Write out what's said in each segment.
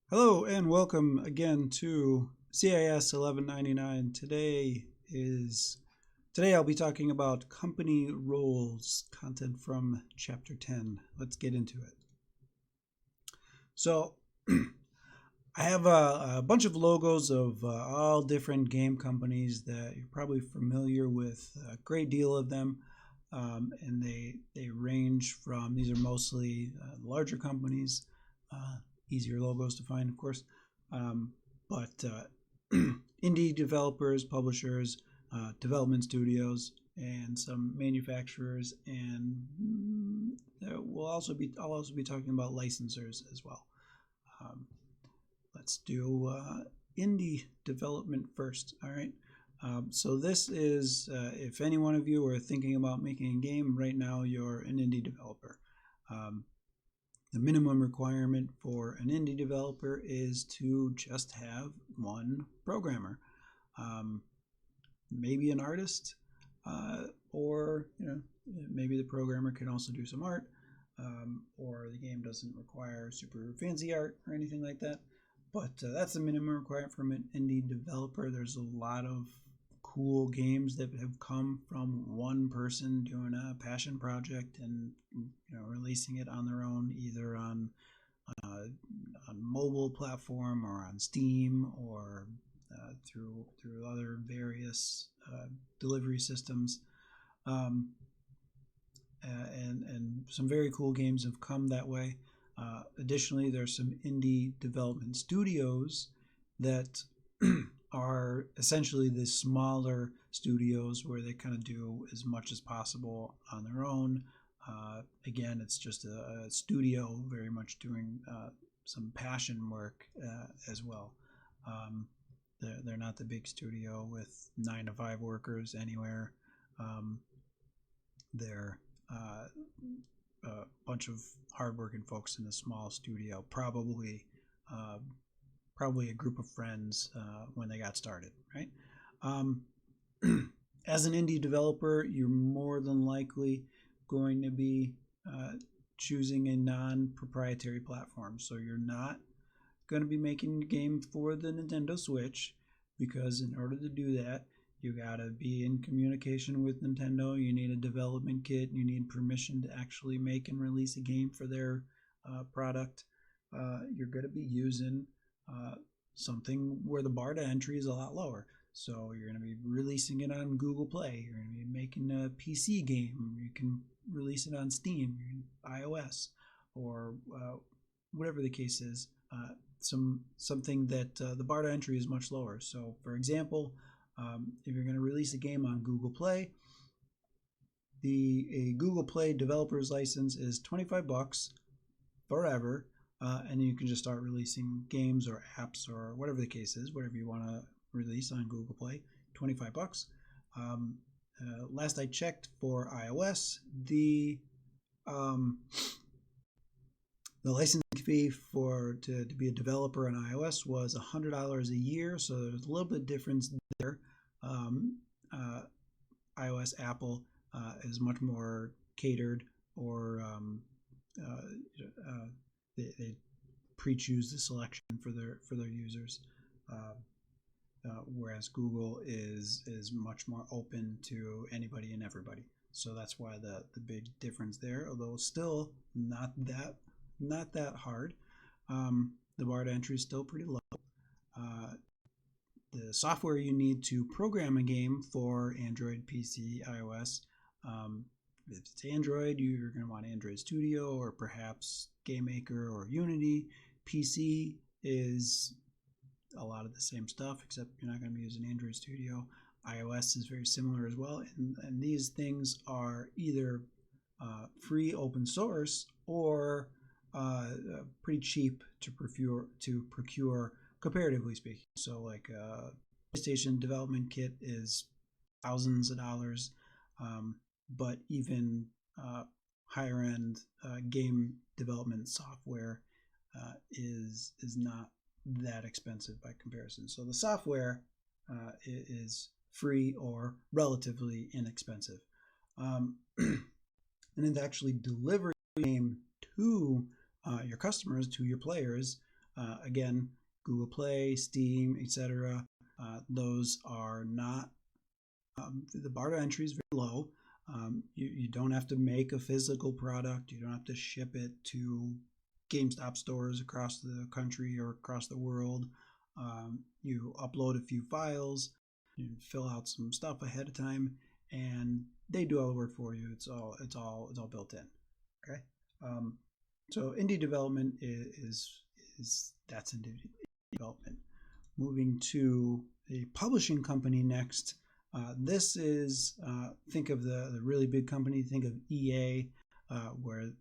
Hello and welcome again to CIS1199. Today I'll be talking about company roles, content from chapter 10. Let's get into it. So I have a bunch of logos of all different game companies that you're probably familiar with, a great deal of them. And they range from, these are mostly larger companies, easier logos to find, of course, but indie developers, publishers, development studios, and some manufacturers, and I'll also be talking about licensors as well. Let's do indie development first. All right. So this is, if any one of you are thinking about making a game right now, you're an indie developer. The minimum requirement for an indie developer is to just have one programmer, maybe an artist, or maybe the programmer can also do some art, or the game doesn't require super fancy art or anything like that. But that's the minimum requirement from an indie developer. There's a lot of cool games that have come from one person doing a passion project and releasing it on their own, either on mobile platform or on Steam or through other various delivery systems. And some very cool games have come that way. Additionally, there's some indie development studios that are essentially the smaller studios where they kind of do as much as possible on their own. Again, it's just a studio very much doing some passion work as well. They're not the big studio with 9-to-5 workers anywhere. They're a bunch of hardworking folks in a small studio, probably a group of friends when they got started, right? As an indie developer, you're more than likely going to be choosing a non-proprietary platform. So you're not going to be making a game for the Nintendo Switch, because in order to do that, you got to be in communication with Nintendo. You need a development kit. You need permission to actually make and release a game for their product. You're going to be using something where the bar to entry is a lot lower. So you're going to be releasing it on Google Play. You're going to be making a PC game. You can release it on Steam, iOS, or whatever the case is. Something that the bar to entry is much lower. So, for example, if you're going to release a game on Google Play, a Google Play developer's license is $25 forever. And you can just start releasing games or apps or whatever the case is, whatever you want to release on Google Play, $25. Last I checked for iOS, the license fee to be a developer on iOS was $100 a year, so there's a little bit of difference there. iOS, Apple is much more catered, or they pre-choose the selection for their users, whereas Google is much more open to anybody and everybody. So that's why the big difference there, although still not that hard. The bar to entry is still pretty low. The software you need to program a game for Android, PC, iOS, if it's Android, you're going to want Android Studio or perhaps GameMaker or Unity. PC is a lot of the same stuff, except you're not going to be using Android Studio. iOS is very similar as well, and these things are either free open source or pretty cheap to procure, comparatively speaking. So like a PlayStation development kit is thousands of dollars, but even higher end game development software is not that expensive by comparison. So the software is free or relatively inexpensive, and then to actually deliver the game to your customers, to your players, Again, Google Play, Steam, etc. Those are not, the bar to entry is very low. You don't have to make a physical product. You don't have to ship it to GameStop stores across the country or across the world. You upload a few files, you fill out some stuff ahead of time, and they do all the work for you. It's all built in. Okay. So indie development is that's indie development. Moving to a publishing company next. This is, think of the really big company, think of EA, where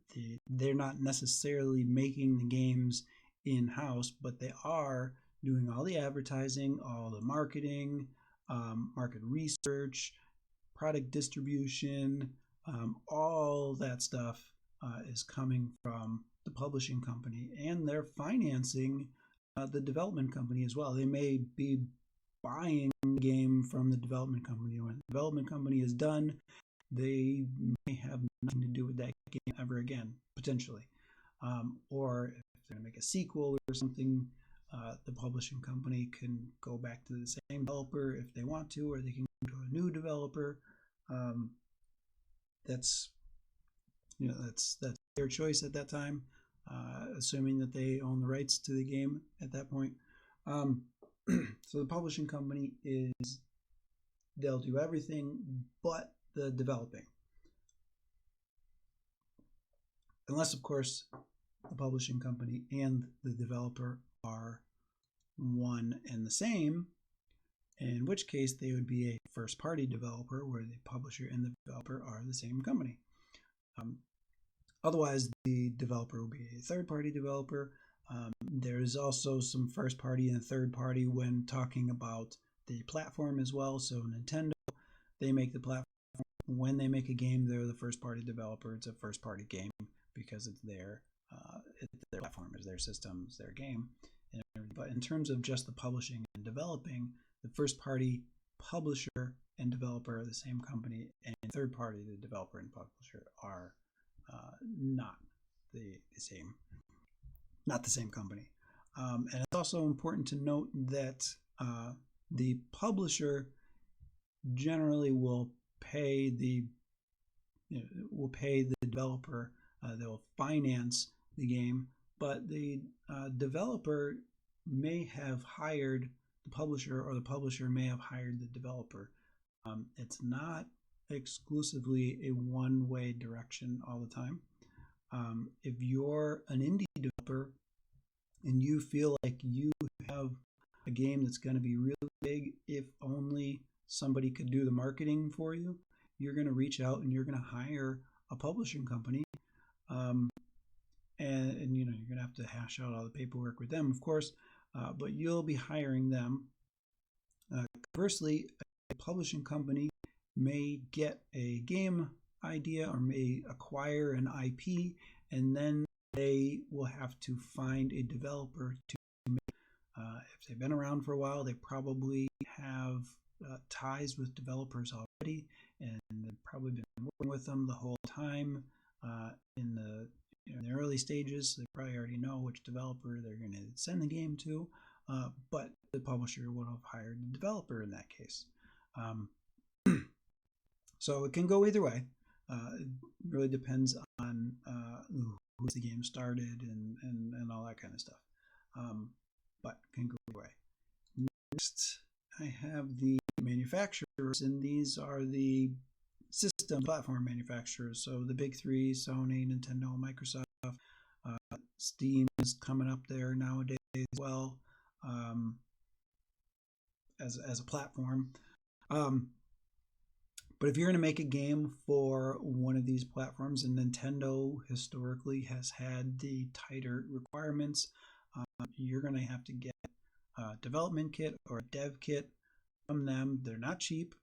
they're not necessarily making the games in-house, but they are doing all the advertising, all the marketing, market research, product distribution, all that stuff is coming from the publishing company, and they're financing the development company as well. They may be buying the game from the development company. When the development company is done, they may have nothing to do with that game ever again, potentially. Or if they're going to make a sequel or something, the publishing company can go back to the same developer if they want to, or they can go to a new developer. That's their choice at that time, assuming that they own the rights to the game at that point. So the publishing company they'll do everything but the developing. Unless, of course, the publishing company and the developer are one and the same, in which case they would be a first-party developer where the publisher and the developer are the same company. Otherwise, the developer will be a third-party developer. There's also some first-party and third-party when talking about the platform as well. So Nintendo, they make the platform. When they make a game, they're the first-party developer. It's a first-party game because it's their platform, it's their system, it's their game. But in terms of just the publishing and developing, the first-party publisher and developer are the same company, and third-party, the developer and publisher are not the same company. And it's also important to note that the publisher generally will pay the developer. They'll finance the game, but the developer may have hired the publisher, or the publisher may have hired the developer. It's not exclusively a one-way direction all the time. If you're an indie developer and you feel like you have a game that's going to be really big, if only somebody could do the marketing for you, you're going to reach out and you're going to hire a publishing company. And you're going to have to hash out all the paperwork with them, of course, but you'll be hiring them. Conversely, a publishing company may get a game idea or may acquire an IP, and then they will have to find a developer to make. If they've been around for a while, they probably have ties with developers already, and they've probably been working with them the whole time in the early stages. So they probably already know which developer they're going to send the game to, but the publisher would have hired the developer in that case. So it can go either way. It really depends on who the game started and all that kind of stuff. But it can go either way. Next, I have the manufacturers, and these are the system platform manufacturers. So the big three: Sony, Nintendo, Microsoft. Steam is coming up there nowadays as well, as a platform. But if you're going to make a game for one of these platforms, and Nintendo historically has had the tighter requirements, you're going to have to get a development kit or a dev kit from them. They're not cheap.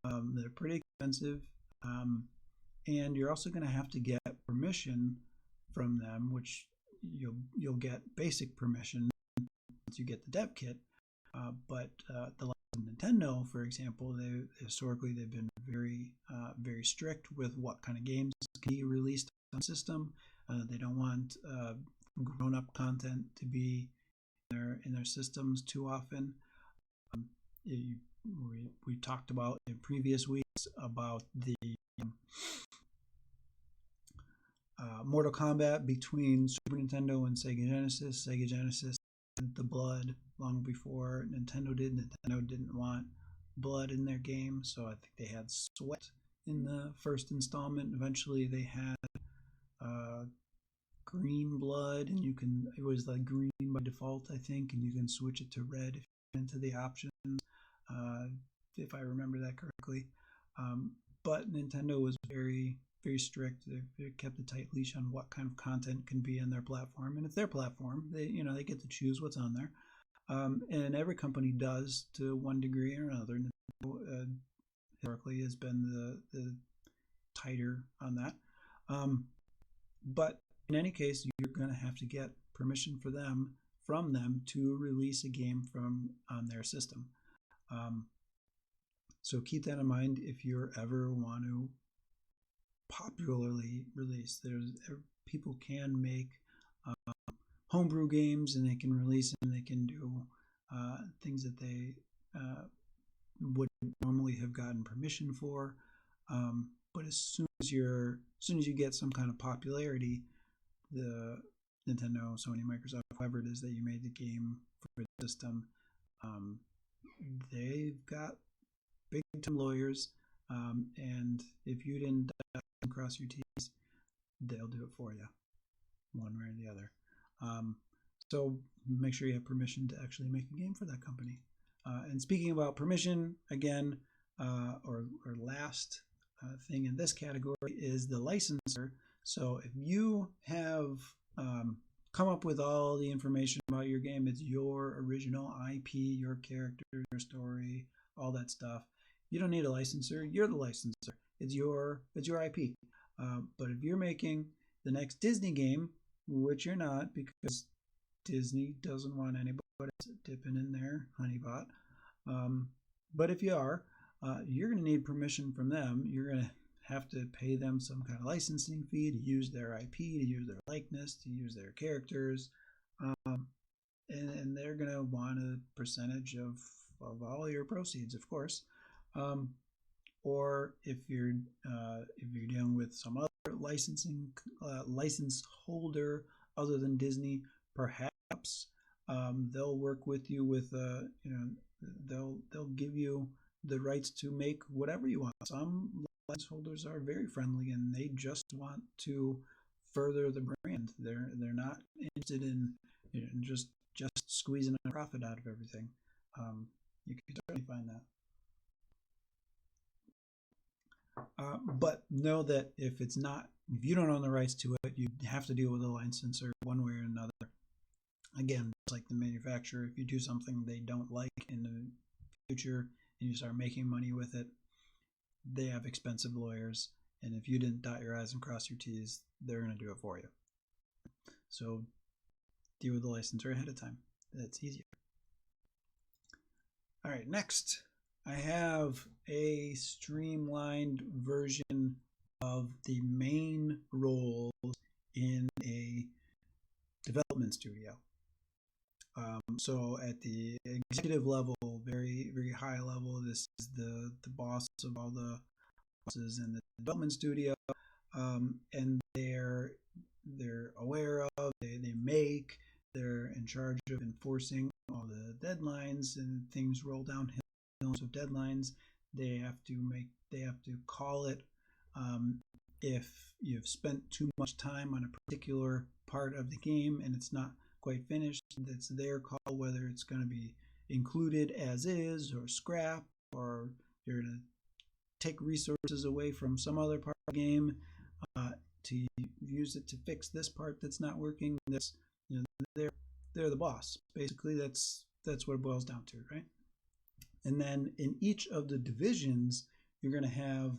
They're pretty expensive. And you're also going to have to get permission from them, which you'll get basic permission once you get the dev kit. But the Nintendo, for example, they've been very strict with what kind of games can be released on the system. They don't want grown-up content to be their systems too often. We talked about in previous weeks about the Mortal Kombat between Super Nintendo and Sega Genesis. Sega Genesis had the blood long before Nintendo did. Nintendo didn't want blood in their game, so I think they had sweat in the first installment. Eventually they had green blood, and it was like green by default, I think, and you can switch it to red if you into the options, if I remember that correctly. But Nintendo was very, very strict. They kept a tight leash on what kind of content can be on their platform, and it's their platform. They get to choose what's on there, and every company does to one degree or another. Nintendo, historically has been the tighter on that, but in any case, you're going to have to get permission from them to release a game on their system. So keep that in mind if you ever want to popularly release. People can make homebrew games, and they can release them. They can do things that they would normally have gotten permission for. But as soon as you get some kind of popularity, the Nintendo, Sony, Microsoft, whoever it is that you made the game for the system, they've got big time lawyers, and if you didn't cross your T's, they'll do it for you, one way or the other. So make sure you have permission to actually make a game for that company. And speaking about permission, again, or last thing in this category is the licensor. So if you have come up with all the information about your game, it's your original IP, your character, your story, all that stuff, you don't need a licensor. You're the licensor. It's your IP. But if you're making the next Disney game, which you're not, because Disney doesn't want anybody dipping in their honey pot, but if you are, you're going to need permission from them. You're going to have to pay them some kind of licensing fee to use their IP, to use their likeness, to use their characters, and they're going to want a percentage of all your proceeds, of course. Or if you're dealing with some other license holder other than Disney, perhaps they'll work with you with they'll give you the rights to make whatever you want. Some license holders are very friendly, and they just want to further the brand. They're not interested in just squeezing a profit out of everything. You can certainly find that. But know that if you don't own the rights to it, you have to deal with a licensor one way or another. Again, it's like the manufacturer. If you do something they don't like in the future and you start making money with it, they have expensive lawyers, and if you didn't dot your I's and cross your T's, they're going to do it for you. So deal with the licensor ahead of time. That's easier. All right, next, I have a streamlined version of the main roles in a development studio. So at the executive level, very, very high level, this is the boss of all the bosses in the development studio, and they're aware of, they're in charge of enforcing all the deadlines, and things roll downhill of deadlines. They have to call it if you've spent too much time on a particular part of the game and it's not quite finished. It's their call whether it's going to be included as is or scrap, or you're going to take resources away from some other part of the game to use it to fix this part that's not working. That's they're the boss. Basically, that's what it boils down to, right? And then in each of the divisions, you're going to have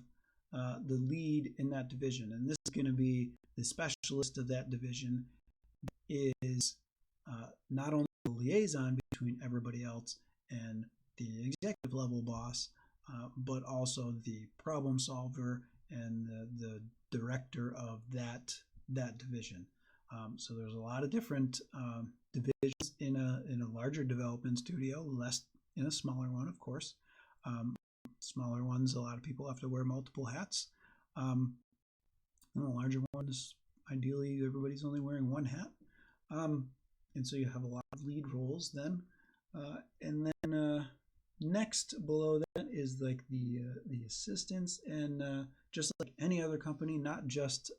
the lead in that division, and this is going to be the specialist of that division. Is not only the liaison between everybody else and the executive level boss, but also the problem solver and the director of that division. So there's a lot of different divisions in a larger development studio, less in a smaller one, of course. Smaller ones, a lot of people have to wear multiple hats. And the larger ones, ideally, everybody's only wearing one hat. And so you have a lot of lead roles then. And then next below that is like the assistants, and just like any other company, not just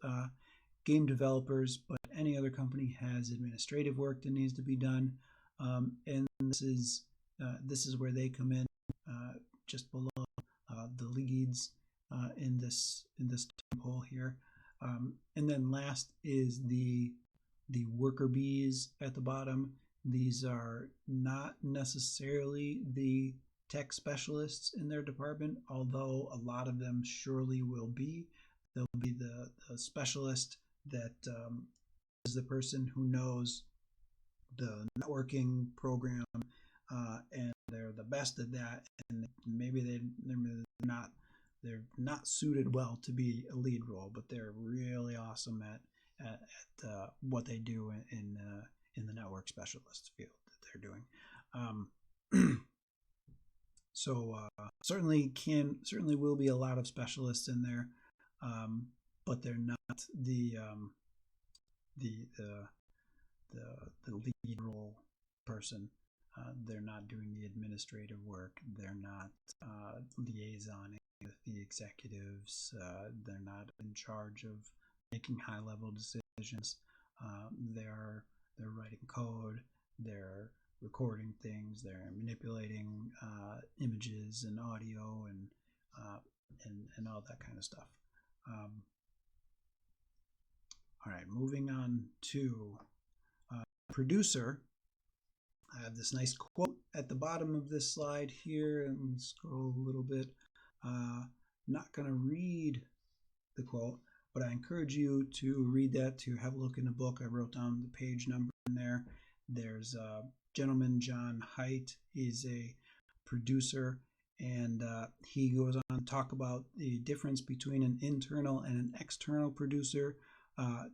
game developers, but any other company has administrative work that needs to be done, and this is where they come in, just below the leads in this poll here, and then last is the worker bees at the bottom. These are not necessarily the tech specialists in their department, although a lot of them surely will be. They'll be the specialist that is the person who knows the networking program, and they're the best at that, and maybe they're not suited well to be a lead role, but they're really awesome at what they do in the network specialist field that they're doing. So certainly will be a lot of specialists in there, but they're not the lead role person. They're not doing the administrative work. They're not liaisoning with the executives. They're not in charge of making high-level decisions. They're writing code. They're recording things. They're manipulating images and audio and all that kind of stuff. All right, moving on to producer. I have this nice quote at the bottom of this slide here, and scroll a little bit. Not going to read the quote, but I encourage you to read that, to have a look in the book. I wrote down the page number in there. There's a gentleman, John Haidt. He's a producer, and he goes on to talk about the difference between an internal and an external producer.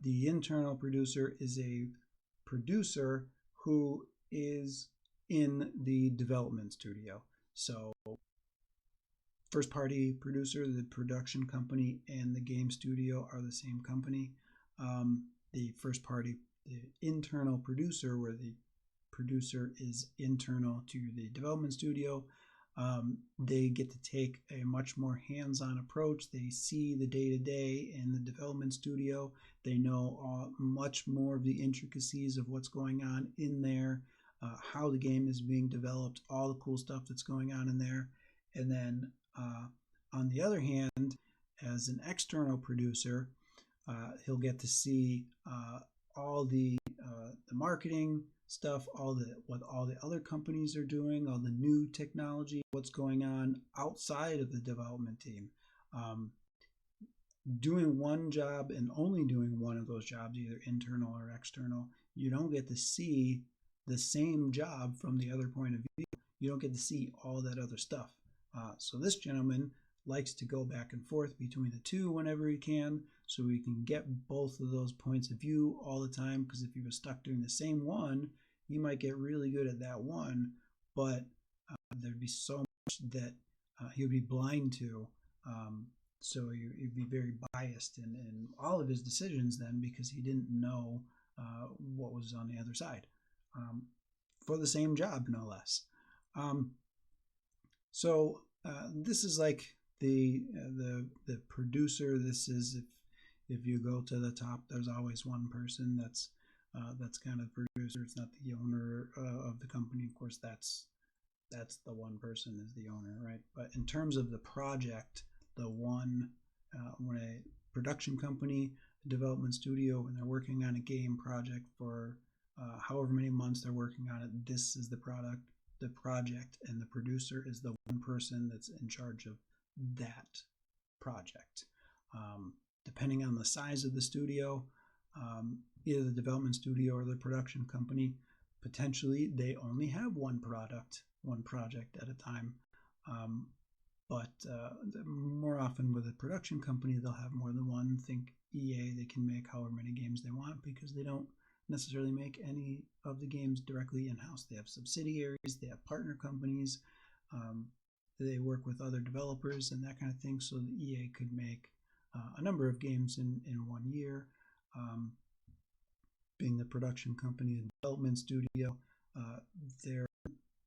The internal producer is a producer who is in the development studio. So first party producer, the production company, and the game studio are the same company. The internal producer, where the producer is internal to the development studio, they get to take a much more hands-on approach. They see the day-to-day in the development studio. They know much more of the intricacies of what's going on in there, how the game is being developed, all the cool stuff that's going on in there. And then on the other hand, as an external producer, he'll get to see all the marketing stuff, what all the other companies are doing, all the new technology, what's going on outside of the development team. Doing one job and only doing one of those jobs, either internal or external, you don't get to see the same job from the other point of view. You don't get to see all that other stuff. So this gentleman likes to go back and forth between the two whenever he can, so he can get both of those points of view all the time, because if he was stuck doing the same one, he might get really good at that one, but there'd be so much that he would be blind to. So he'd be very biased in all of his decisions then, because he didn't know what was on the other side, for the same job, no less. So this is like the producer. This is if you go to the top, there's always one person that's kind of producer. It's not the owner of the company. Of course, that's the one person is the owner, right? But in terms of the project, the one when a production company, a development studio, when they're working on a game project for however many months they're working on it, this is the project, and the producer is the one person that's in charge of that project. Depending on the size of the studio, either the development studio or the production company, potentially they only have one project at a time. But more often with a production company, they'll have more than one. Think EA, they can make however many games they want, because they don't necessarily make any of the games directly in-house. They have subsidiaries, they have partner companies, they work with other developers and that kind of thing, so the EA could make a number of games in 1 year. Being the production company and development studio, they're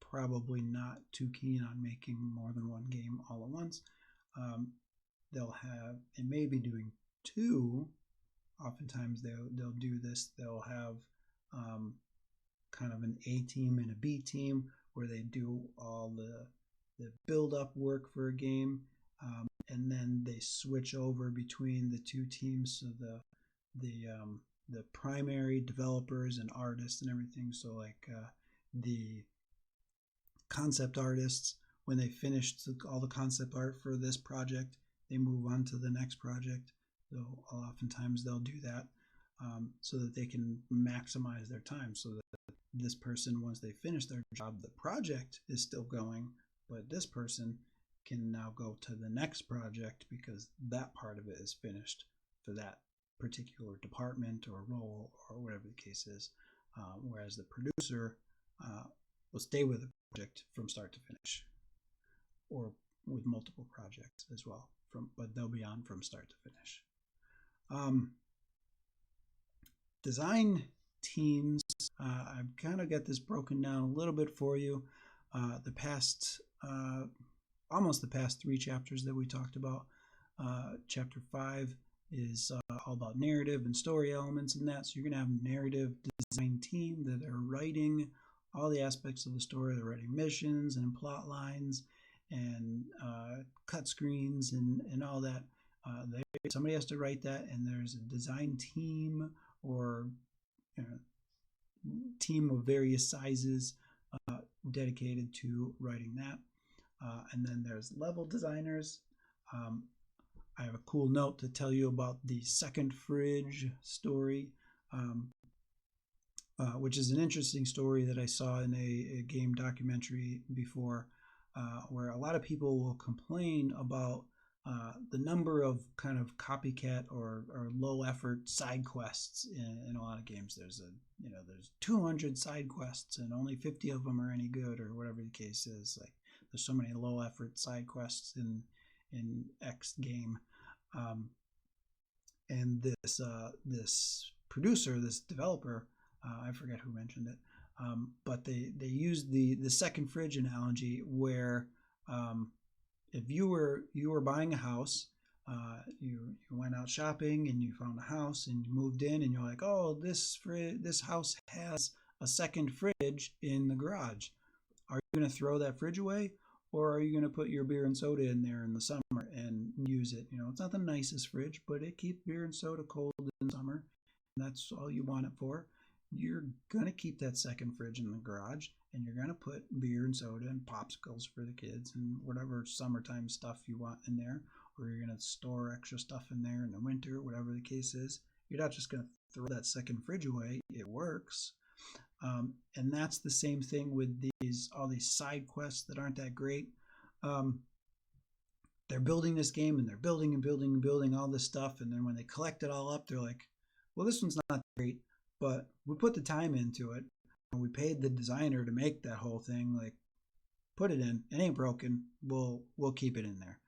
probably not too keen on making more than one game all at once. They may be doing two. Oftentimes they'll do this. They'll have kind of an A team and a B team where they do all the build-up work for a game, and then they switch over between the two teams. So the primary developers and artists and everything. So like the concept artists, when they finished all the concept art for this project, they move on to the next project. So oftentimes they'll do that so that they can maximize their time, so that this person, once they finish their job, the project is still going, but this person can now go to the next project because that part of it is finished for that particular department or role or whatever the case is, whereas the producer will stay with the project from start to finish, or with multiple projects as well, but they'll be on from start to finish. Design teams, I've kind of got this broken down a little bit for you. Almost the past 3 chapters that we talked about. Chapter 5 is all about narrative and story elements and that. So you're going to have a narrative design team that are writing all the aspects of the story. They're writing missions and plot lines and cut screens and all that. Somebody has to write that, and there's a design team or team of various sizes dedicated to writing that. And then there's level designers. I have a cool note to tell you about the second fridge story, which is an interesting story that I saw in a game documentary before, where a lot of people will complain about the number of kind of copycat or low effort side quests in a lot of games. There's 200 side quests and only 50 of them are any good, or whatever the case is. Like, there's so many low effort side quests in X game, and this producer, this developer, I forget who mentioned it, but they used the second fridge analogy, where if you were buying a house, you went out shopping and you found a house and you moved in and you're like, oh, this house has a second fridge in the garage. Are you going to throw that fridge away, or are you going to put your beer and soda in there in the summer and use it? It's not the nicest fridge, but it keeps beer and soda cold in the summer, and that's all you want it for. You're going to keep that second fridge in the garage, and you're going to put beer and soda and popsicles for the kids and whatever summertime stuff you want in there, or you're going to store extra stuff in there in the winter, whatever the case is. You're not just going to throw that second fridge away. It works. And that's the same thing with all these side quests that aren't that great. They're building this game, and they're building and building and building all this stuff, and then when they collect it all up, they're like, well, this one's not great, but we put the time into it, and we paid the designer to make that whole thing. Like, put it in. It ain't broken. We'll keep it in there.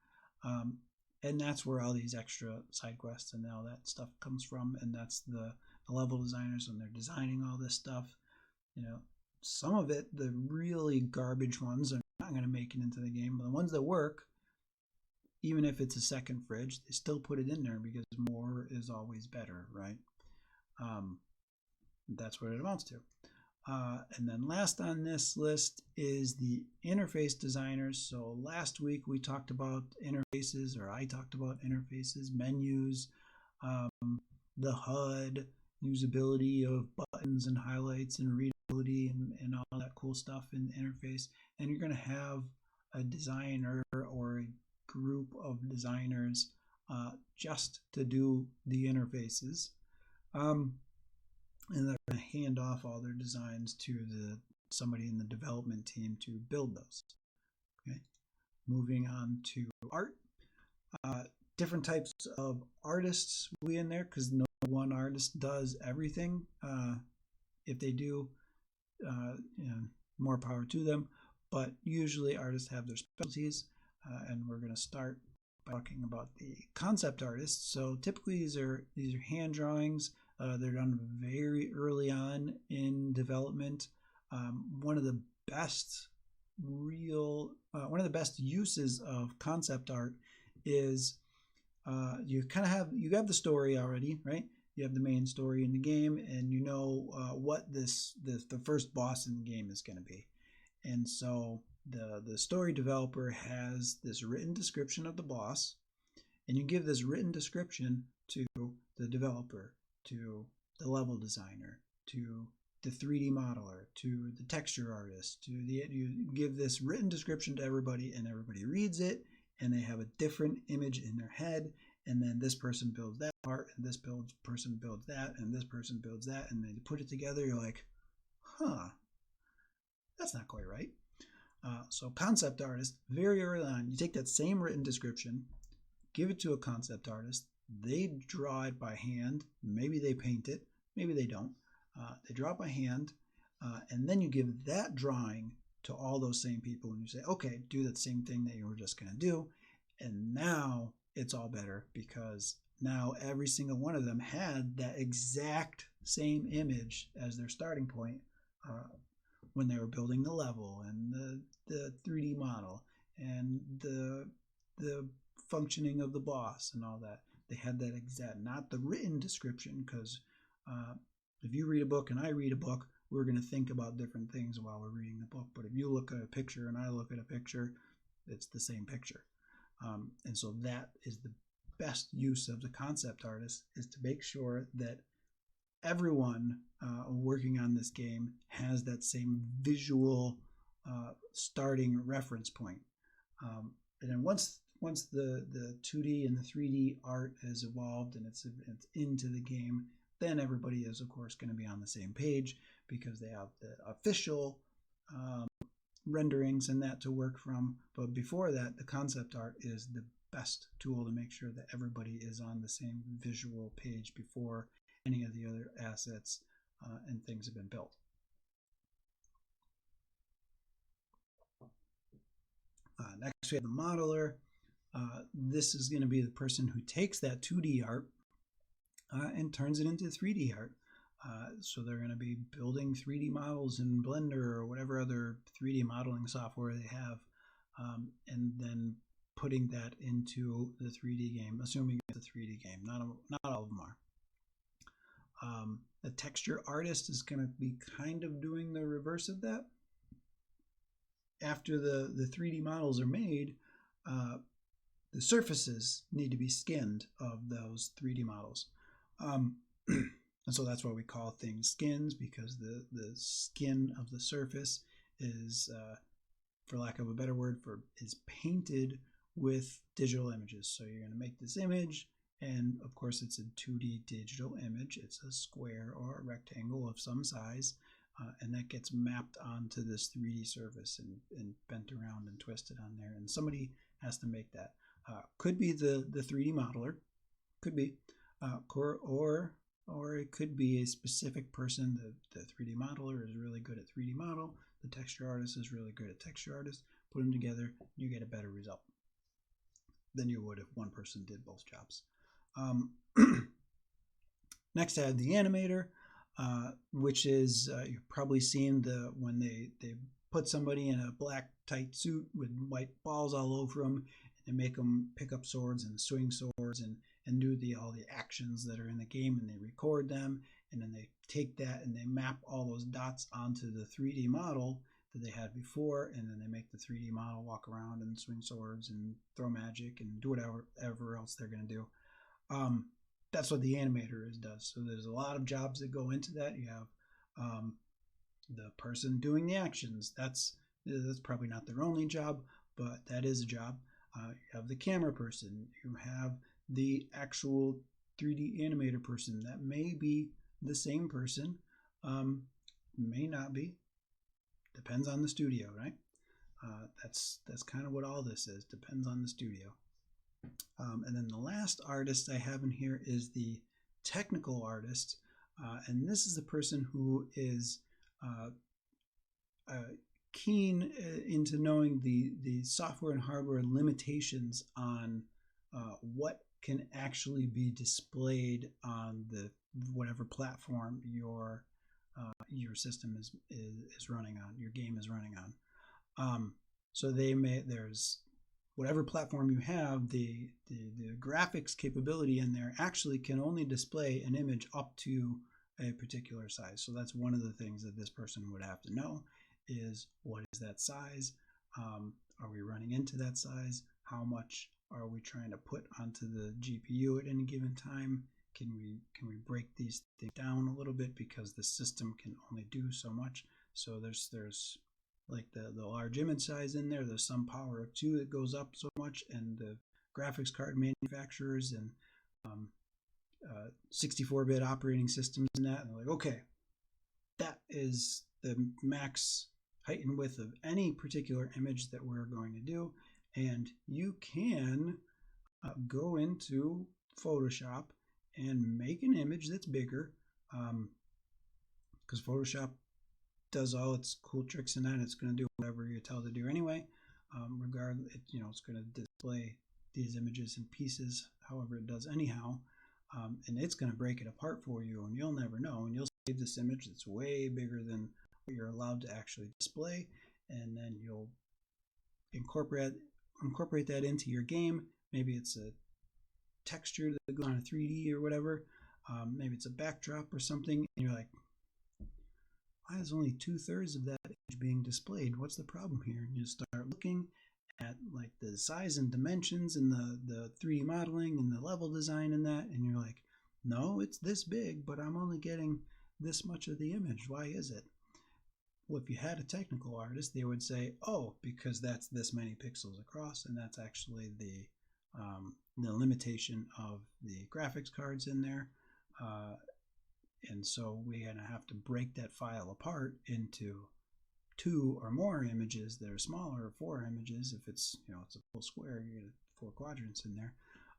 And that's where all these extra side quests and all that stuff comes from. And that's the level designers when they're designing all this stuff. Some of it, the really garbage ones, are not going to make it into the game. But the ones that work, even if it's a second fridge, they still put it in there because more is always better, right? That's what it amounts to. And then last on this list is the interface designers. So last week we talked about interfaces, or I talked about interfaces, menus, the HUD, usability of buttons and highlights and readability and all that cool stuff in the interface. And you're going to have a designer or a group of designers just to do the interfaces. And they're going to hand off all their designs to somebody in the development team to build those. Okay, moving on to art. Different types of artists will be in there because no one artist does everything. If they do, more power to them. But usually artists have their specialties, and we're going to start by talking about the concept artists. So typically these are hand drawings. They're done very early on in development. One of the best uses of concept art is you have the story already, right? You have the main story in the game, and you know what the first boss in the game is going to be. And so the story developer has this written description of the boss, and you give this written description to the developer, to the level designer, to the 3D modeler, to the texture artist, you give this written description to everybody, and everybody reads it, and they have a different image in their head. And then this person builds that part, and this person builds that, and this person builds that, and then you put it together, you're like, huh, that's not quite right. So concept artist, very early on, you take that same written description, give it to a concept artist, they draw it by hand, maybe they paint it, maybe they don't. They draw it by hand, and then you give that drawing to all those same people, and you say, okay, do that same thing that you were just going to do, and now it's all better, because now every single one of them had that exact same image as their starting point when they were building the level and the 3D model and the functioning of the boss and all that. They had that exact, not the written description, because if you read a book and I read a book, we're going to think about different things while we're reading the book. But if you look at a picture and I look at a picture, it's the same picture. And so that is the best use of the concept artist, is to make sure that everyone working on this game has that same visual starting reference point. And then once the 2D and the 3D art has evolved and it's into the game, then everybody is, of course, going to be on the same page, because they have the official renderings and that to work from. But before that, the concept art is the best tool to make sure that everybody is on the same visual page before any of the other assets and things have been built. Next, we have the modeler. This is going to be the person who takes that 2D art and turns it into 3D art. So they're going to be building 3D models in Blender or whatever other 3D modeling software they have, and then putting that into the 3D game, assuming it's a 3D game. Not all of them are. The texture artist is going to be kind of doing the reverse of that. After the 3D models are made, the surfaces need to be skinned of those 3D models. And so that's why we call things skins, because the skin of the surface is, for lack of a better word, is painted with digital images. So you're going to make this image, and of course it's a 2D digital image. It's a square or a rectangle of some size, and that gets mapped onto this 3D surface and bent around and twisted on there. And somebody has to make that. Could be the 3D modeler, could be, or it could be a specific person. The 3D modeler is really good at 3D model. The texture artist is really good at texture artist. Put them together, you get a better result than you would if one person did both jobs. Next, I have the animator, which is, you've probably seen when they put somebody in a black tight suit with white balls all over them, and they make them pick up swords and swing swords and do all the actions that are in the game, and they record them, and then they take that and they map all those dots onto the 3D model that they had before, and then they make the 3D model walk around and swing swords and throw magic and do whatever else they're going to do. That's what the animator does. So there's a lot of jobs that go into that. You have the person doing the actions. That's probably not their only job, but that is a job. You have the camera person. You have the actual 3D animator person. That may be the same person, may not be. Depends on the studio, right? That's kind of what all this is. Depends on the studio. And then the last artist I have in here is the technical artist. And this is the person who is keen into knowing the software and hardware limitations on what can actually be displayed on the whatever platform your system is running on, your game is running on. So there's whatever platform you have, the graphics capability in there actually can only display an image up to a particular size. So that's one of the things that this person would have to know is what is that size? Are we running into that size? How much are we trying to put onto the GPU at any given time? Can we break these things down a little bit because the system can only do so much? So there's like the large image size in there. There's some power up to that goes up so much, and the graphics card manufacturers and 64-bit operating systems and that, and they're like, okay, that is the max height and width of any particular image that we're going to do. And you can go into Photoshop and make an image that's bigger, because Photoshop does all its cool tricks in that. It's going to do whatever you tell it to do anyway. Regardless, it's going to display these images in pieces, however it does anyhow, and it's going to break it apart for you, and you'll never know. And you'll save this image that's way bigger than what you're allowed to actually display, and then you'll incorporate that into your game. Maybe it's a texture that goes on a 3D or whatever. Maybe it's a backdrop or something, and you're like, why is only 2/3 of that image being displayed? What's the problem here? And you start looking at like the size and dimensions and the 3D modeling and the level design and that, and you're like, no, it's this big, but I'm only getting this much of the image. Why is it? Well, if you had a technical artist, they would say, oh, because that's this many pixels across, and that's actually the limitation of the graphics cards in there. And so we're going to have to break that file apart into 2 or more images that are smaller, or 4 images. If it's, it's a full square, you get 4 quadrants in there.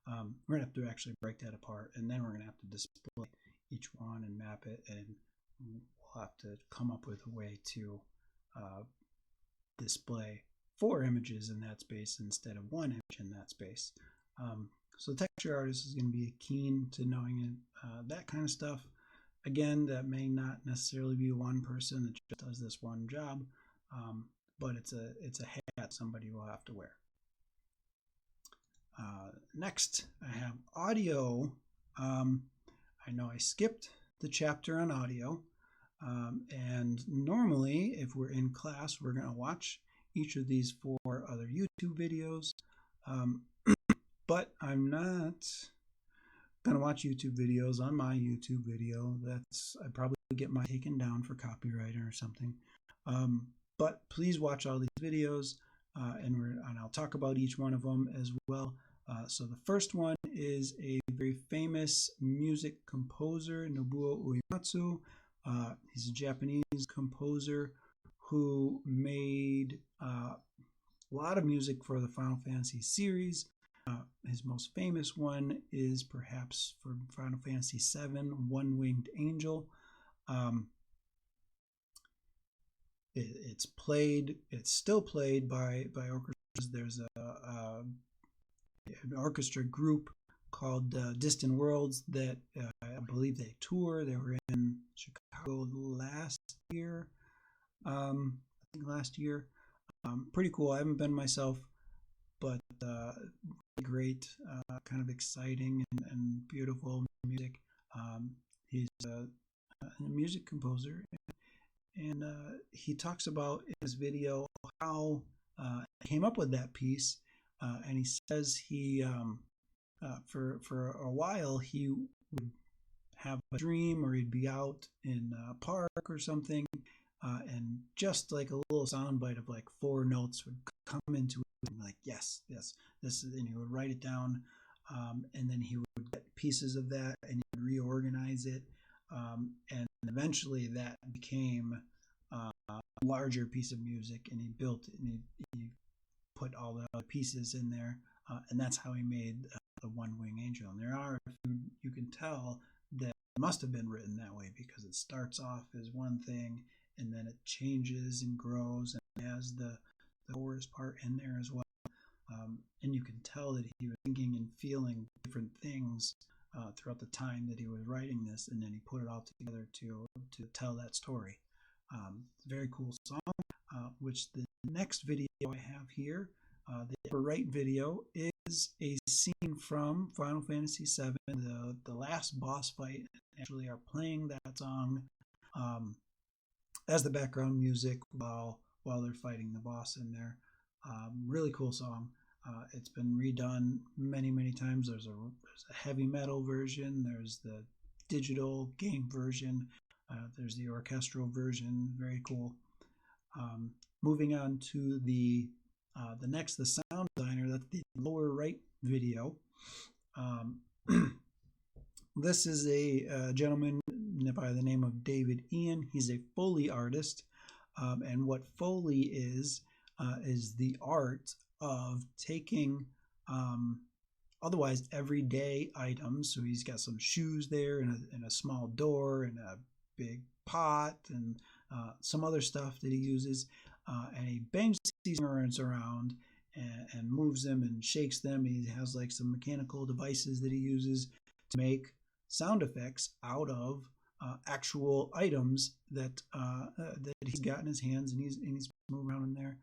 We're going to have to actually break that apart, and then we're going to have to display each one and map it, and we'll have to come up with a way to display 4 images in that space instead of 1 image in that space. So the texture artist is going to be keen to knowing that kind of stuff. Again, that may not necessarily be one person that just does this one job, but it's a hat somebody will have to wear. Next, I have audio. I know I skipped the chapter on audio, and normally if we're in class, we're going to watch each of these 4 other YouTube videos, but I'm not going to watch YouTube videos on my YouTube video. I'd probably get mine taken down for copyright or something. But please watch all these videos, and I'll talk about each one of them as well. So the first one is a very famous music composer, Nobuo Uematsu. He's a Japanese composer who made a lot of music for the Final Fantasy series. His most famous one is perhaps for Final Fantasy VII, One-Winged Angel. It's still played by orchestras. There's an orchestra group called Distant Worlds that I believe they tour. They were in Chicago last year. I think last year. Pretty cool. I haven't been myself, but great, kind of exciting and beautiful music. He's a music composer, and he talks about in his video how he came up with that piece, and he says he for a while he would have a dream, or he'd be out in a park or something, and just like a little soundbite of like 4 notes would come into it, and like, yes, this is, and he would write it down, and then he would get pieces of that and he would reorganize it, and eventually that became a larger piece of music, and he built it, and he put all the other pieces in there, and that's how he made the One-Winged Angel. And there are, you can tell that must have been written that way because it starts off as one thing and then it changes and grows and has the chorus part in there as well. And you can tell that he was thinking and feeling different things throughout the time that he was writing this, and then he put it all together to tell that story. Very cool song, which the next video I have here, the upper right video, is a scene from Final Fantasy VII, the last boss fight. Actually are playing that song as the background music while they're fighting the boss in there. Really cool song. It's been redone many times. There's a heavy metal version. There's the digital game version. There's the orchestral version. Very cool. Moving on to the sound designer. That's the lower right video. This is a gentleman by the name of David Ian. He's a Foley artist, and what Foley is the art of taking otherwise everyday items. So he's got some shoes there and a small door and a big pot and some other stuff that he uses, and he bangs these mirrors around and moves them and shakes them. He has like some mechanical devices that he uses to make sound effects out of actual items that he's got in his hands, and he's moving around in there.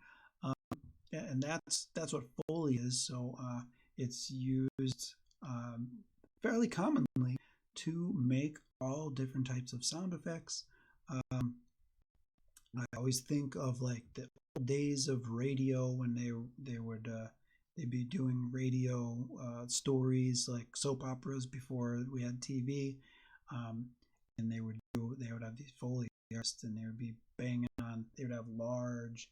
And that's what Foley is. So it's used fairly commonly to make all different types of sound effects. I always think of like the old days of radio when they'd be doing radio stories like soap operas before we had TV, and they would have these Foley artists, and they would be banging on. They would have large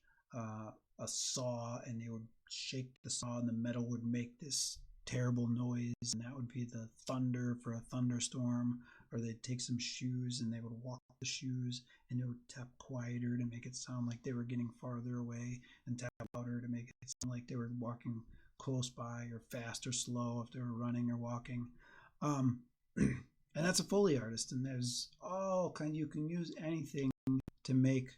a saw, and they would shake the saw, and the metal would make this terrible noise, and that would be the thunder for a thunderstorm. Or they'd take some shoes and they would walk the shoes, and they would tap quieter to make it sound like they were getting farther away, and tap louder to make it sound like they were walking close by, or fast or slow if they were running or walking. And that's a Foley artist, and there's all kind. You can use anything to make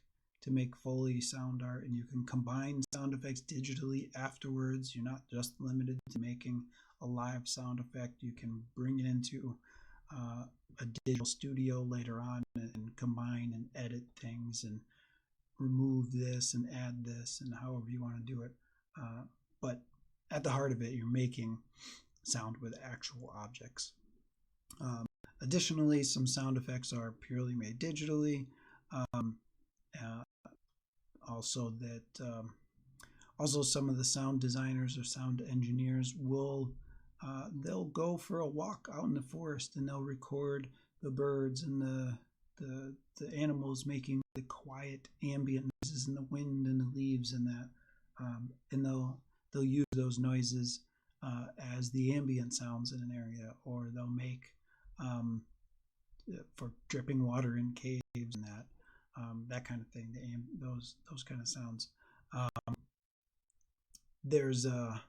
Foley sound art, and you can combine sound effects digitally afterwards. You're not just limited to making a live sound effect. You can bring it into a digital studio later on and combine and edit things and remove this and add this and however you want to do it. But at the heart of it, you're making sound with actual objects. Additionally, some sound effects are purely made digitally. Also some of the sound designers or sound engineers they'll go for a walk out in the forest, and they'll record the birds and the animals making the quiet ambient noises, and the wind and the leaves and that, and they'll use those noises as the ambient sounds in an area, or they'll make for dripping water in caves and that kind of thing, those kind of sounds. There's a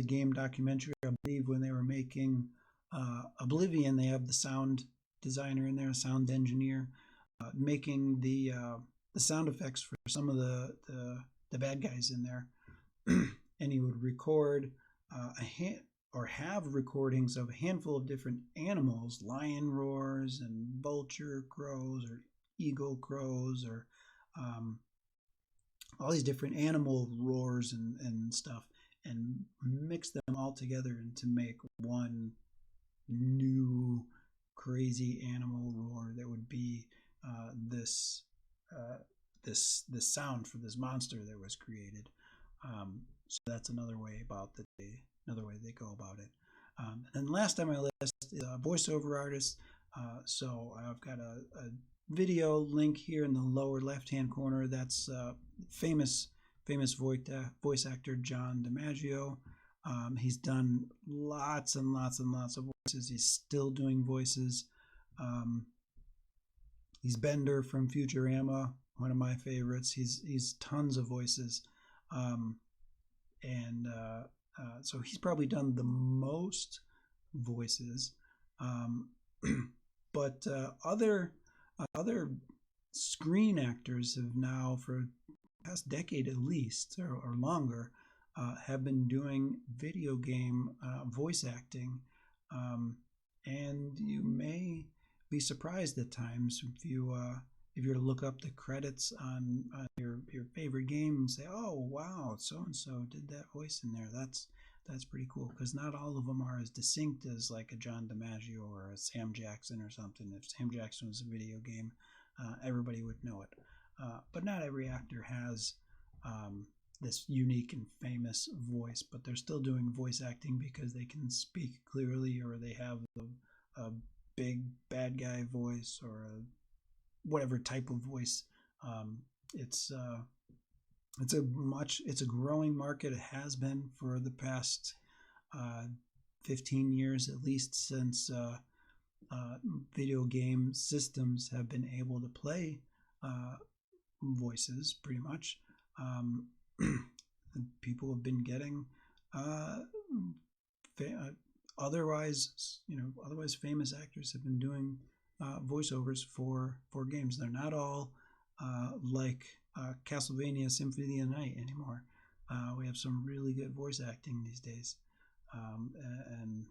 game documentary, I believe, when they were making Oblivion. They have the sound designer in there, sound engineer, making the sound effects for some of the bad guys in there, and he would record have recordings of a handful of different animals, lion roars and vulture crows or eagle crows, or all these different animal roars and stuff, and mix them all together and to make one new crazy animal roar that would be this sound for this monster that was created. So that's another way they go about it. And then last on my list is a voiceover artist. So I've got a video link here in the lower left-hand corner. That's famous voice actor John DiMaggio. He's done lots and lots and lots of voices. He's still doing voices. He's Bender from Futurama, one of my favorites. He's tons of voices, so he's probably done the most voices. But other screen actors have now, for the past decade at least, or longer, have been doing video game voice acting. And you may be surprised at times if you were to look up the credits on your favorite game and say, "Oh wow, so and so did that voice in there." That's pretty cool, because not all of them are as distinct as like a John DiMaggio or a Sam Jackson or something. If Sam Jackson was a video game, everybody would know it. But not every actor has this unique and famous voice, but they're still doing voice acting because they can speak clearly, or they have a big bad guy voice, or whatever type of voice. It's a growing market. It has been for the past 15 years at least, since video game systems have been able to play voices pretty much. People have been getting otherwise famous actors have been doing voiceovers for games. They're not all like Castlevania Symphony of the Night anymore. We have some really good voice acting these days, and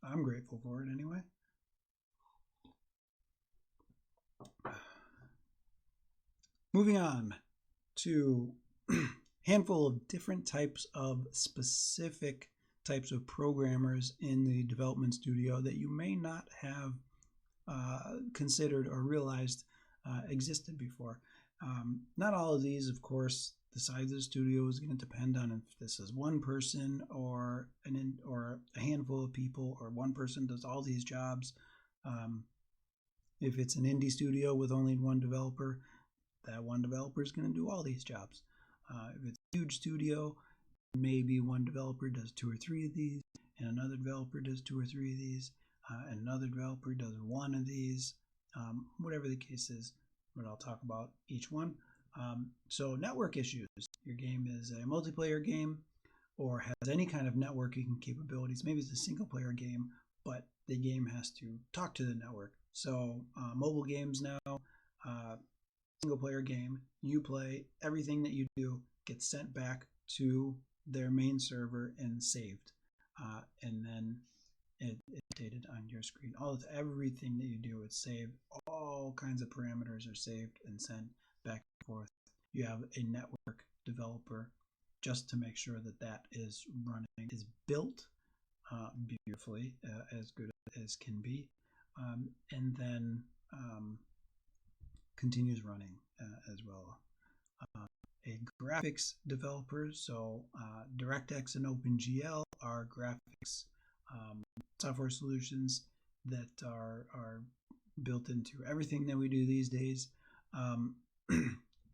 I'm grateful for it anyway. Moving on to a handful of different types of specific types of programmers in the development studio that you may not have considered or realized existed before. Not all of these, of course, the size of the studio is going to depend on if this is one person or a handful of people, or one person does all these jobs. If it's an indie studio with only one developer, that one developer is going to do all these jobs. If it's a huge studio, maybe one developer does 2 or 3 of these, and another developer does 2 or 3 of these, and another developer does 1 of these. Whatever the case is, but I'll talk about each one. So network issues. Your game is a multiplayer game or has any kind of networking capabilities. Maybe it's a single player game, but the game has to talk to the network. So mobile games now, single player game, you play, everything that you do gets sent back to their main server and saved. And then it's updated on your screen. Everything that you do, it's saved. All kinds of parameters are saved and sent back and forth. You have a network developer just to make sure that is running, is built beautifully, as good as can be, and then continues running as well. A graphics developer, so DirectX and OpenGL are graphics software solutions that are built into everything that we do these days.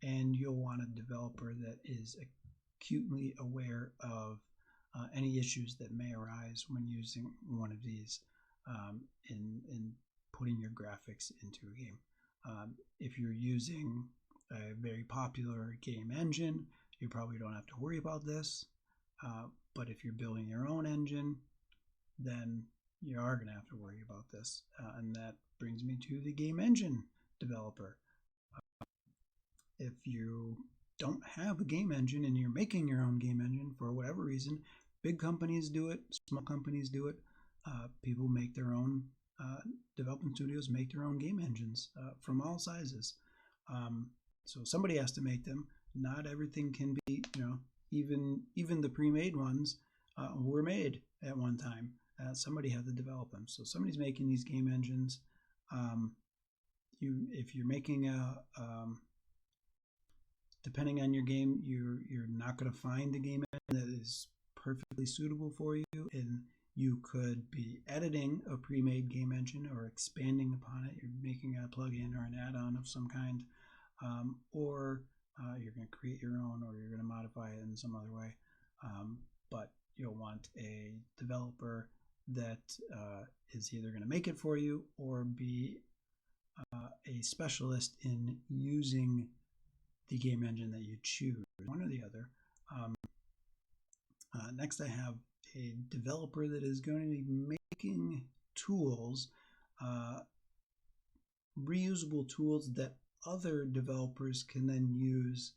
And you'll want a developer that is acutely aware of any issues that may arise when using one of these in putting your graphics into a game. If you're using a very popular game engine, you probably don't have to worry about this. But if you're building your own engine, then you are going to have to worry about this. And that brings me to the game engine developer. If you don't have a game engine and you're making your own game engine for whatever reason, big companies do it, small companies do it. People make their own, development studios make their own game engines from all sizes. So somebody has to make them. Not everything can be, even the pre-made ones were made at one time. Somebody had to develop them. So somebody's making these game engines. If you're making depending on your game, you're not going to find a game engine that is perfectly suitable for you, and you could be editing a pre-made game engine or expanding upon it. You're making a plugin or an add-on of some kind, or you're going to create your own, or you're going to modify it in some other way. But you'll want a developer that is either going to make it for you or be a specialist in using the game engine that you choose, one or the other. Next, I have a developer that is going to be making tools reusable tools that other developers can then use,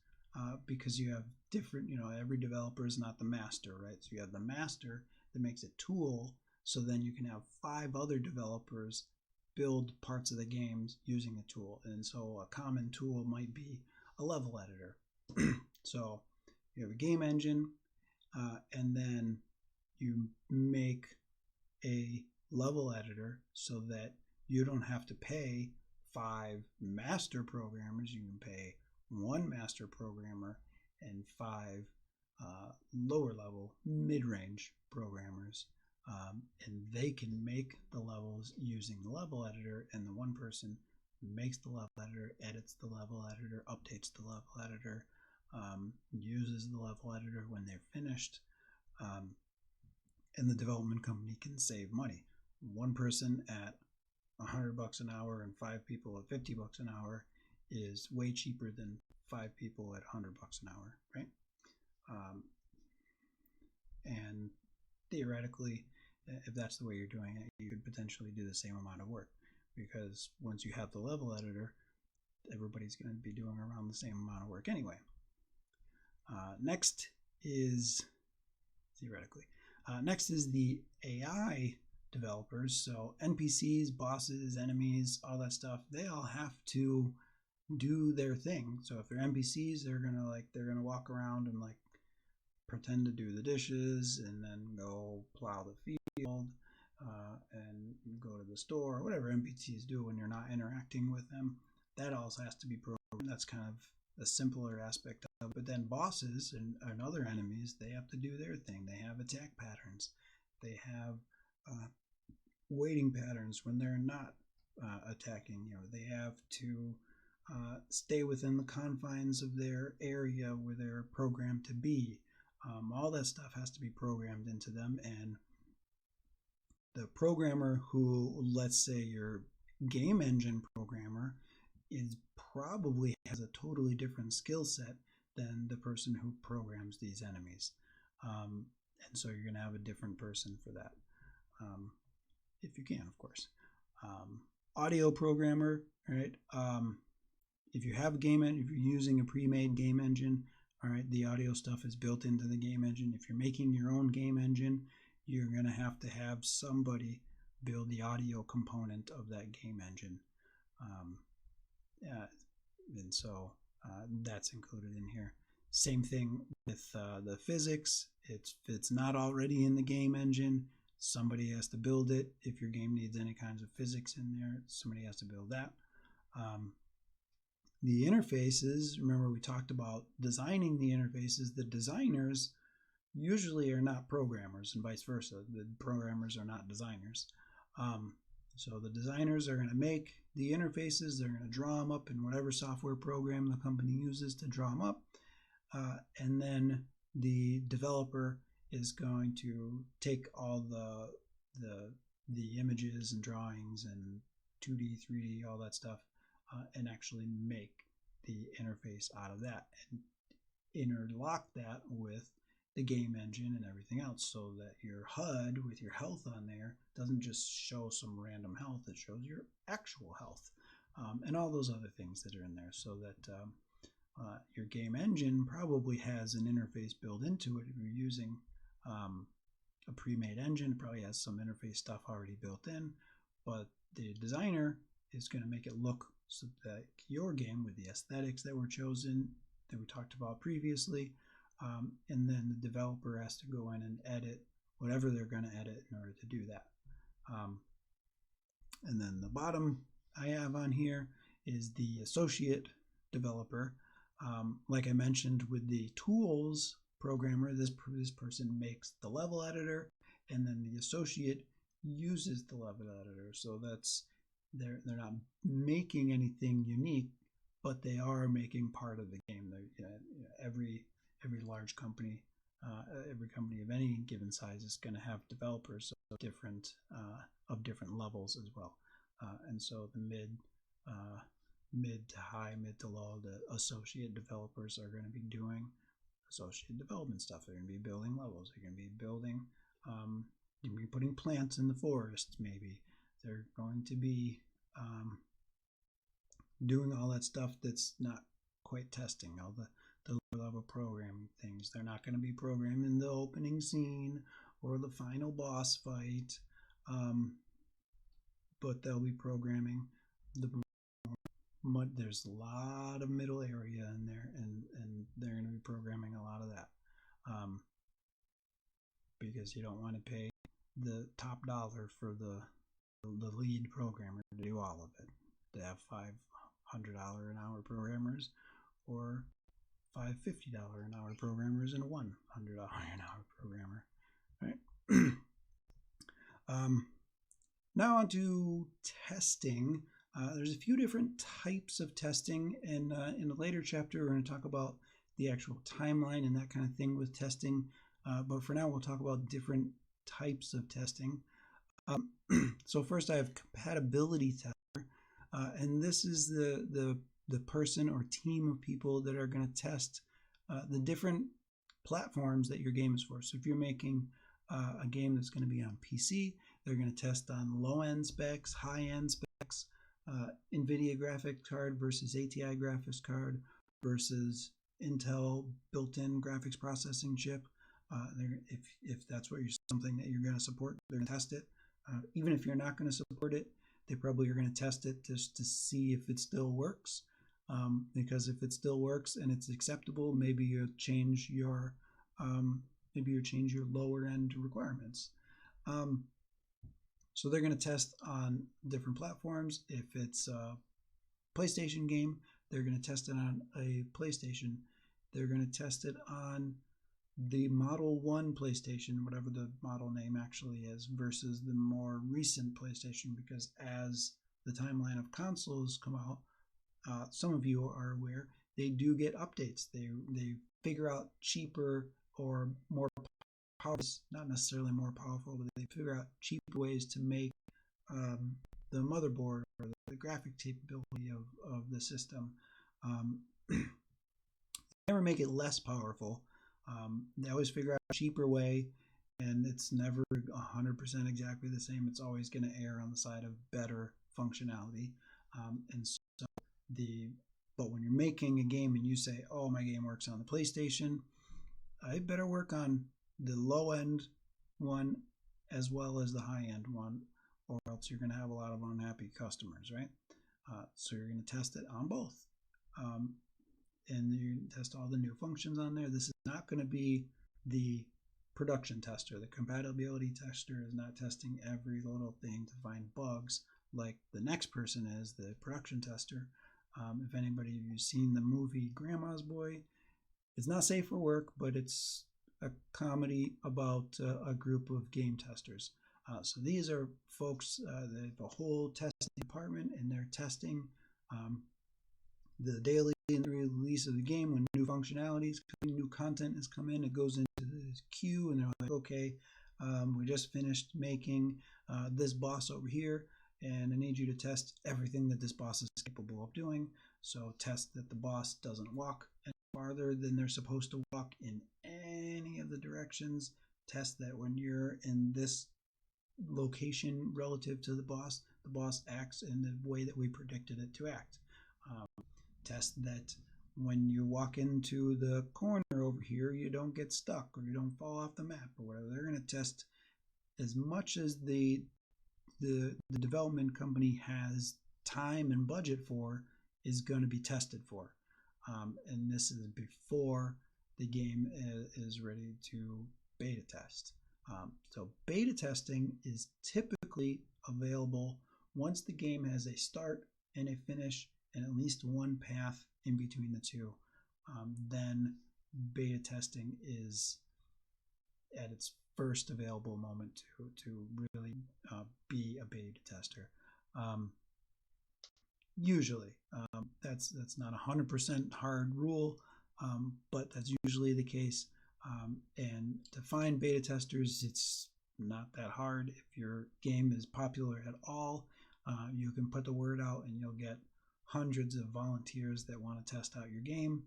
because you have different, every developer is not the master, right? So you have the master that makes a tool, so then you can have 5 other developers build parts of the games using the tool. And so a common tool might be a level editor. So you have a game engine, and then you make a level editor so that you don't have to pay 5 master programmers. You can pay 1 master programmer and 5 lower level mid-range programmers, and they can make the levels using the level editor, and the one person makes the level editor, edits the level editor, updates the level editor, uses the level editor when they're finished, and the development company can save money. One person at $100 an hour and 5 people at $50 an hour is way cheaper than 5 people at $100 an hour, right? And theoretically, if that's the way you're doing it, you could potentially do the same amount of work, because once you have the level editor, everybody's going to be doing around the same amount of work anyway. Next is the AI developers. So NPCs, bosses, enemies, all that stuff, they all have to do their thing. So if they're NPCs, they're gonna walk around and pretend to do the dishes, and then go plow the field, and go to the store, whatever NPCs do when you're not interacting with them. That also has to be programmed. That's kind of a simpler aspect of it. But then bosses and other enemies, they have to do their thing. They have attack patterns. They have waiting patterns when they're not attacking. They have to stay within the confines of their area where they're programmed to be. All that stuff has to be programmed into them, and the programmer who, let's say your game engine programmer, is probably has a totally different skill set than the person who programs these enemies. And so you're going to have a different person for that, if you can, of course. Audio programmer, right? If you have a game engine, if you're using a pre-made game engine, all right, the audio stuff is built into the game engine. If you're making your own game engine, you're going to have somebody build the audio component of that game engine. And so that's included in here. Same thing with the physics. If it's not already in the game engine, somebody has to build it. If your game needs any kinds of physics in there, somebody has to build that. The interfaces, remember we talked about designing the interfaces. The designers usually are not programmers, and vice versa. The programmers are not designers. So the designers are going to make the interfaces. They're going to draw them up in whatever software program the company uses to draw them up. And then the developer is going to take all the images and drawings and 2D, 3D, all that stuff, and actually make the interface out of that and interlock that with the game engine and everything else, so that your HUD with your health on there doesn't just show some random health, it shows your actual health, and all those other things that are in there, so that your game engine probably has an interface built into it. If you're using a pre-made engine, it probably has some interface stuff already built in, but the designer is going to make it look so that your game, with the aesthetics that were chosen, that we talked about previously, and then the developer has to go in and edit whatever they're going to edit in order to do that. And then the bottom I have on here is the associate developer. Like I mentioned with the tools programmer, this person makes the level editor, and then the associate uses the level editor. So that's they're not making anything unique, but they are making part of the game. Every large company, every company of any given size is going to have developers of different levels as well. And so the mid to high, mid to low, the associate developers are going to be doing associate development stuff. They're going to be building levels. They're going to be building, you're going to be putting plants in the forest maybe. They're going to be doing all that stuff that's not quite testing, all the lower level programming things. They're not going to be programming the opening scene or the final boss fight, but they'll be programming the there's a lot of middle area in there, and they're going to be programming a lot of that, because you don't want to pay the top dollar for the lead programmer to do all of it. To have $500 an hour programmers, or $550 an hour programmers, and $100 an hour programmer, right? Now on to testing. There's a few different types of testing, and in a later chapter we're going to talk about the actual timeline and that kind of thing with testing. But for now we'll talk about different types of testing. So first I have compatibility tester, and this is the person or team of people that are going to test the different platforms that your game is for. So if you're making a game that's going to be on PC, they're going to test on low-end specs, high-end specs, NVIDIA graphics card versus ATI graphics card versus Intel built-in graphics processing chip. If that's what something that you're going to support, they're going to test it. Even if you're not going to support it, they probably are going to test it just to see if it still works. Because if it still works and it's acceptable, maybe you change your lower end requirements. So they're going to test on different platforms. If it's a PlayStation game, they're going to test it on a PlayStation. They're going to test it on the Model 1 PlayStation, whatever the model name actually is, versus the more recent PlayStation, because as the timeline of consoles come out, some of you are aware, they do get updates. They figure out cheaper or more powerful, not necessarily more powerful, but they figure out cheaper ways to make the motherboard or the graphic capability of the system. They never make it less powerful. They always figure out a cheaper way, and it's never 100% exactly the same. It's always going to err on the side of better functionality. And so but when you're making a game and you say, oh, my game works on the PlayStation, I better work on the low-end one as well as the high-end one, or else you're going to have a lot of unhappy customers, right? So you're going to test it on both. And you test all the new functions on there. This is not going to be the production tester. The compatibility tester is not testing every little thing to find bugs like the next person is, the production tester. If anybody of you have seen the movie Grandma's Boy, it's not safe for work, but it's a comedy about a group of game testers. So these are folks, they have a whole testing department, and they're testing the daily and the release of the game. When new functionalities, new content has come in, it goes into this queue, and they're like, okay, we just finished making this boss over here, and I need you to test everything that this boss is capable of doing. So test that the boss doesn't walk any farther than they're supposed to walk in any of the directions. Test that when you're in this location relative to the boss acts in the way that we predicted it to act. Test that when you walk into the corner over here, you don't get stuck or you don't fall off the map or whatever. They're going to test as much as the development company has time and budget for is going to be tested for. And this is before the game is ready to beta test. So beta testing is typically available once the game has a start and a finish and at least one path in between the two. Then beta testing is at its first available moment to really be a beta tester. Usually, that's not 100% hard rule, but that's usually the case. And to find beta testers, it's not that hard. If your game is popular at all, you can put the word out and you'll get hundreds of volunteers that want to test out your game.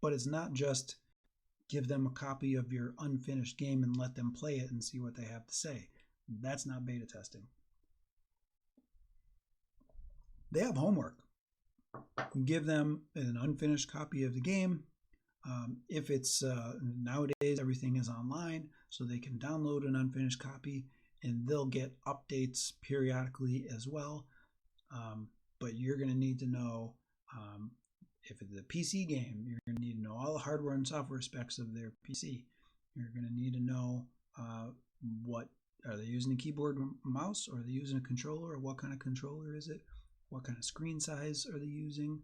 But it's not just give them a copy of your unfinished game and let them play it and see what they have to say. That's not beta testing. they have homework. Give them an unfinished copy of the game. If it's nowadays, everything is online, so they can download an unfinished copy, and they'll get updates periodically as well. But you're going to need to know, if it's a PC game, you're going to need to know all the hardware and software specs of their PC. You're going to need to know what are they using, a keyboard and mouse, or are they using a controller, or what kind of controller is it, what kind of screen size are they using.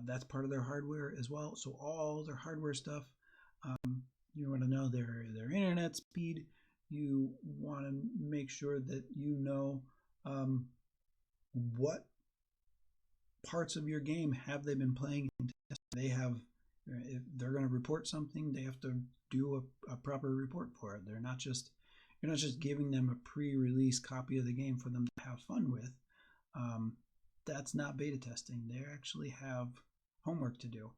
That's part of their hardware as well. So all their hardware stuff, you want to know their internet speed. You want to make sure that you know what parts of your game have they been playing. They have, if they're going to report something, they have to do a proper report for it. You're not just giving them a pre-release copy of the game for them to have fun with. That's not beta testing. They actually have homework to do.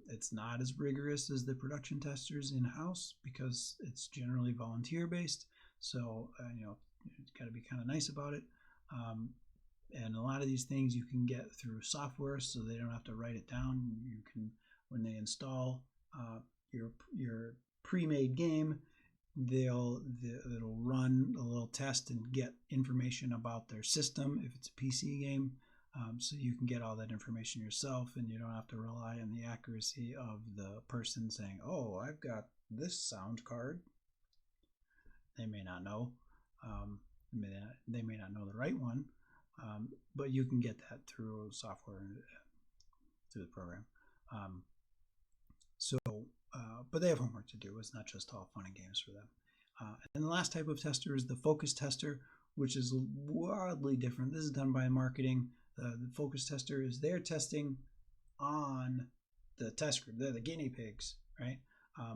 It's not as rigorous as the production testers in-house because it's generally volunteer-based. So, you've got to be kind of nice about it. And a lot of these things you can get through software, so they don't have to write it down. You can, when they install your pre-made game, it'll run a little test and get information about their system if it's a PC game. So you can get all that information yourself, and you don't have to rely on the accuracy of the person saying, "Oh, I've got this sound card." They may not know. They may not know the right one, but you can get that through software, through the program. But they have homework to do. It's not just all fun and games for them. And the last type of tester is the focus tester, which is wildly different. This is done by marketing. The focus tester is they're testing on the test group. They're the guinea pigs, right?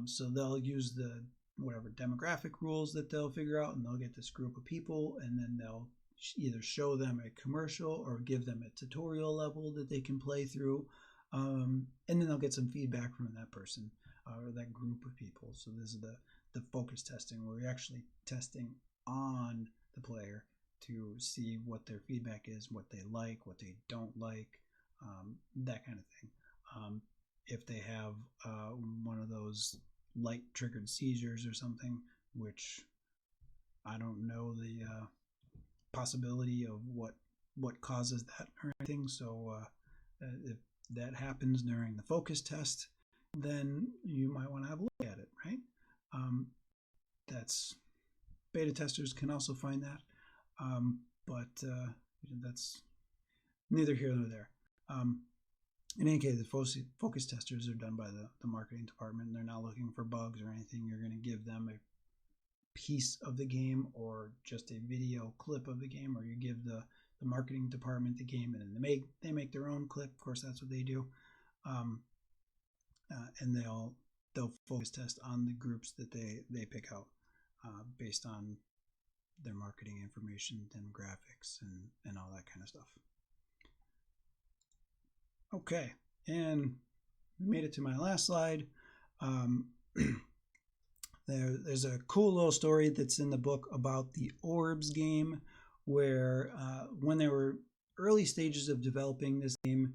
So they'll use the whatever demographic rules that they'll figure out, and they'll get this group of people, and then they'll either show them a commercial or give them a tutorial level that they can play through, and then they'll get some feedback from that person or that group of people. So this is the focus testing, where you're actually testing on the player to see what their feedback is, what they like, what they don't like, that kind of thing. If they have one of those light triggered seizures or something, which I don't know the possibility of what causes that or anything. So if that happens during the focus test, then you might want to have a look at it, right? That's beta testers can also find that, but that's neither here nor there. In any case, the focus testers are done by the marketing department, and they're not looking for bugs or anything. You're going to give them a piece of the game or just a video clip of the game, or you give the marketing department the game, and then they make their own clip. Of course, that's what they do, and they'll focus test on the groups that they pick out based on their marketing information, demographics, and all that kind of stuff. Okay, and we made it to my last slide. There's a cool little story that's in the book about the Orbz game, where when they were early stages of developing this game,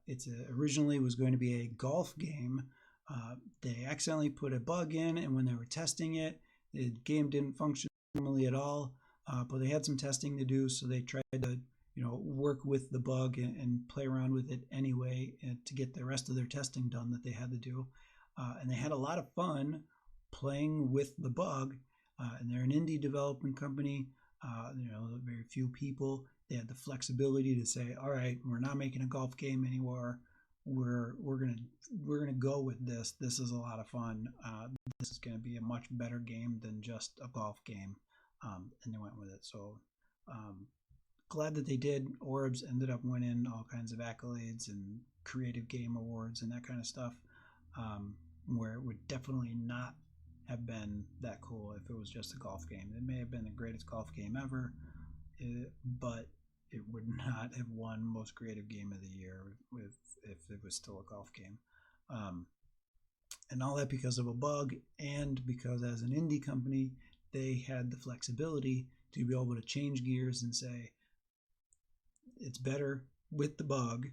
it originally was going to be a golf game. They accidentally put a bug in, and when they were testing it, the game didn't function normally at all, but they had some testing to do, so they tried to work with the bug and play around with it anyway to get the rest of their testing done that they had to do. And they had a lot of fun playing with the bug, and they're an indie development company, very few people. They had the flexibility to say, all right, we're not making a golf game anymore. We're gonna go with this. This is a lot of fun. This is gonna be a much better game than just a golf game, and they went with it. So glad that they did. Orbz ended up winning all kinds of accolades and creative game awards and that kind of stuff, where it would definitely not have been that cool if it was just a golf game. It may have been the greatest golf game ever, but it would not have won most creative game of the year if it was still a golf game. And all that because of a bug, and because as an indie company, they had the flexibility to be able to change gears and say, it's better with the bug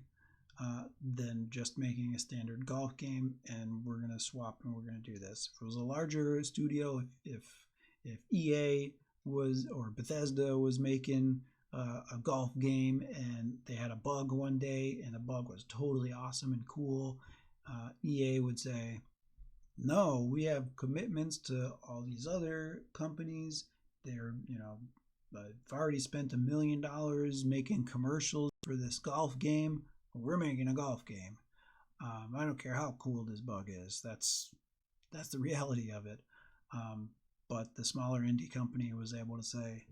than just making a standard golf game, and we're going to swap and we're going to do this. If it was a larger studio, if EA was, or Bethesda was making a golf game and they had a bug one day and the bug was totally awesome and cool, EA would say, no, we have commitments to all these other companies. They're, I've already spent $1 million making commercials for this golf game. We're making a golf game. I don't care how cool this bug is. That's the reality of it. But the smaller indie company was able to say,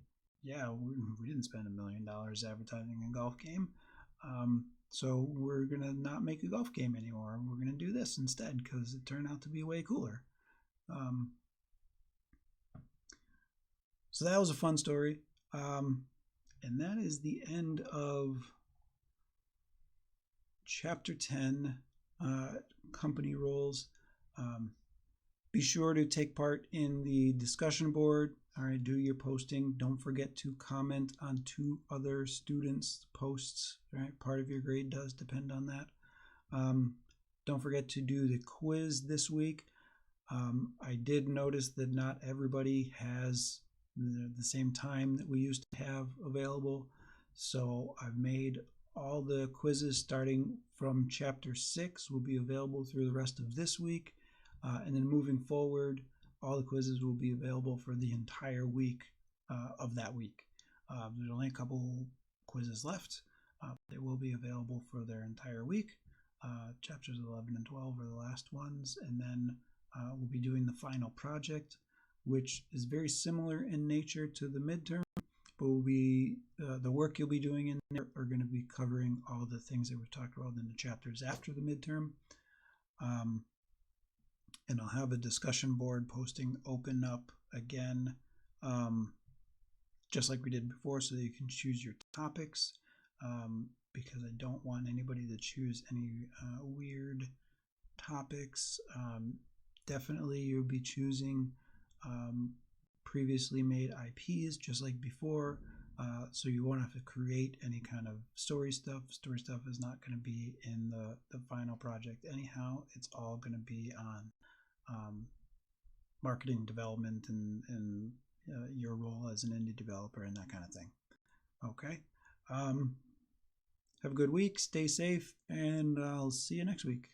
yeah, we didn't spend $1 million advertising a golf game. So we're going to not make a golf game anymore. We're going to do this instead because it turned out to be way cooler. So that was a fun story. And that is the end of Chapter 10, Company Roles. Be sure to take part in the discussion board. All right, do your posting. Don't forget to comment on 2 other students' posts. Right, part of your grade does depend on that. Don't forget to do the quiz this week. I did notice that not everybody has the same time that we used to have available. So I've made all the quizzes starting from Chapter 6 will be available through the rest of this week. And then moving forward, all the quizzes will be available for the entire week of that week. There's only a couple quizzes left. They will be available for their entire week. Chapters 11 and 12 are the last ones. And then we'll be doing the final project, which is very similar in nature to the midterm, but will be the work you'll be doing in there are going to be covering all the things that we've talked about in the chapters after the midterm. And I'll have a discussion board posting open up again, just like we did before, so that you can choose your topics, because I don't want anybody to choose any weird topics. Definitely you'll be choosing previously made IPs, just like before, so you won't have to create any kind of story stuff. Story stuff is not going to be in the final project anyhow. It's all going to be on marketing, development, and your role as an indie developer and that kind of thing. Okay. Have a good week. Stay safe, and I'll see you next week.